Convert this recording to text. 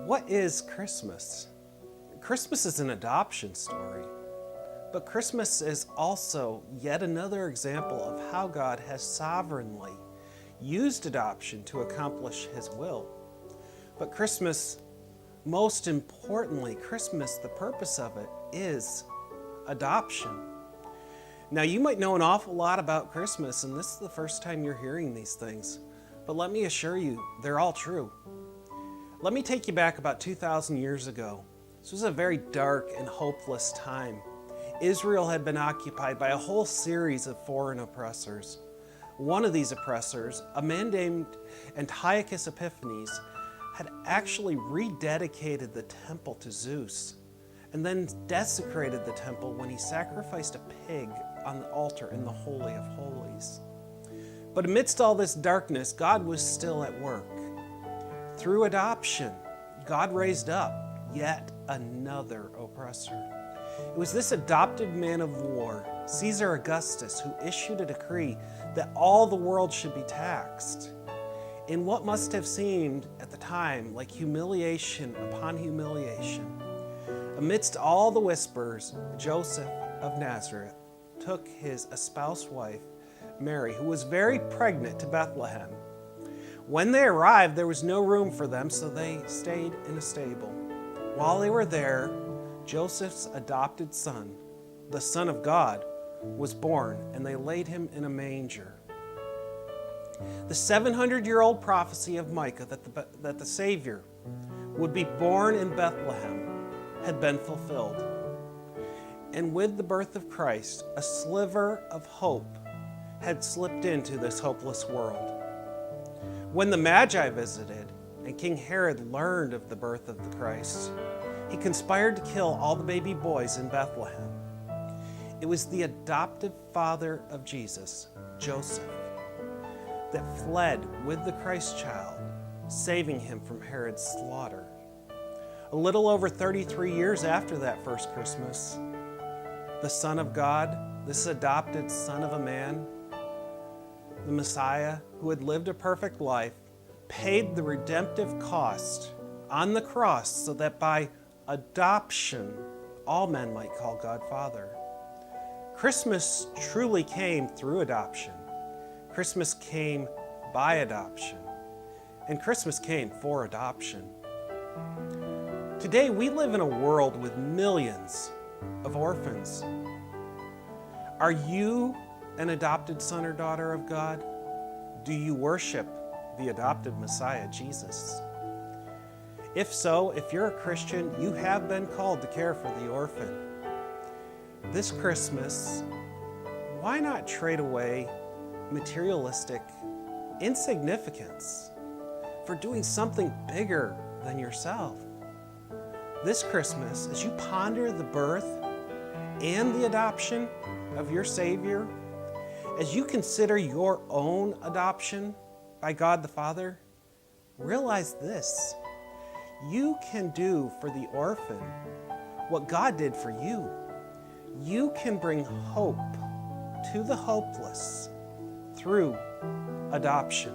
What is Christmas? Christmas is an adoption story, but Christmas is also yet another example of how God has sovereignly used adoption to accomplish His will. But Christmas, most importantly, Christmas, the purpose of it is adoption. Now, you might know an awful lot about Christmas, and this is the first time you're hearing these things, but let me assure you, they're all true. Let me take you back about 2,000 years ago. This was a very dark and hopeless time. Israel had been occupied by a whole series of foreign oppressors. One of these oppressors, a man named Antiochus Epiphanes, had actually rededicated the temple to Zeus and then desecrated the temple when he sacrificed a pig on the altar in the Holy of Holies. But amidst all this darkness, God was still at work. Through adoption, God raised up yet another oppressor. It was this adopted man of war, Caesar Augustus, who issued a decree that all the world should be taxed. In what must have seemed at the time like humiliation upon humiliation, amidst all the whispers, Joseph of Nazareth took his espoused wife, Mary, who was very pregnant, to Bethlehem. When they arrived, there was no room for them, so they stayed in a stable. While they were there, Joseph's adopted son, the Son of God, was born, and they laid him in a manger. The 700-year-old prophecy of Micah that the Savior would be born in Bethlehem had been fulfilled. And with the birth of Christ, a sliver of hope had slipped into this hopeless world. When the Magi visited and King Herod learned of the birth of the Christ, he conspired to kill all the baby boys in Bethlehem. It was the adoptive father of Jesus, Joseph, that fled with the Christ child, saving him from Herod's slaughter. A little over 33 years after that first Christmas, the Son of God, this adopted Son of a man, the Messiah, who had lived a perfect life, paid the redemptive cost on the cross so that by adoption, all men might call God Father. Christmas truly came through adoption. Christmas came by adoption. And Christmas came for adoption. Today, we live in a world with millions of orphans. Are you an adopted son or daughter of God? Do you worship the adopted Messiah, Jesus? If so, if you're a Christian, you have been called to care for the orphan. This Christmas, why not trade away materialistic insignificance for doing something bigger than yourself? This Christmas, as you ponder the birth and the adoption of your Savior, as you consider your own adoption by God the Father, realize this: you can do for the orphan what God did for you. You can bring hope to the hopeless through adoption.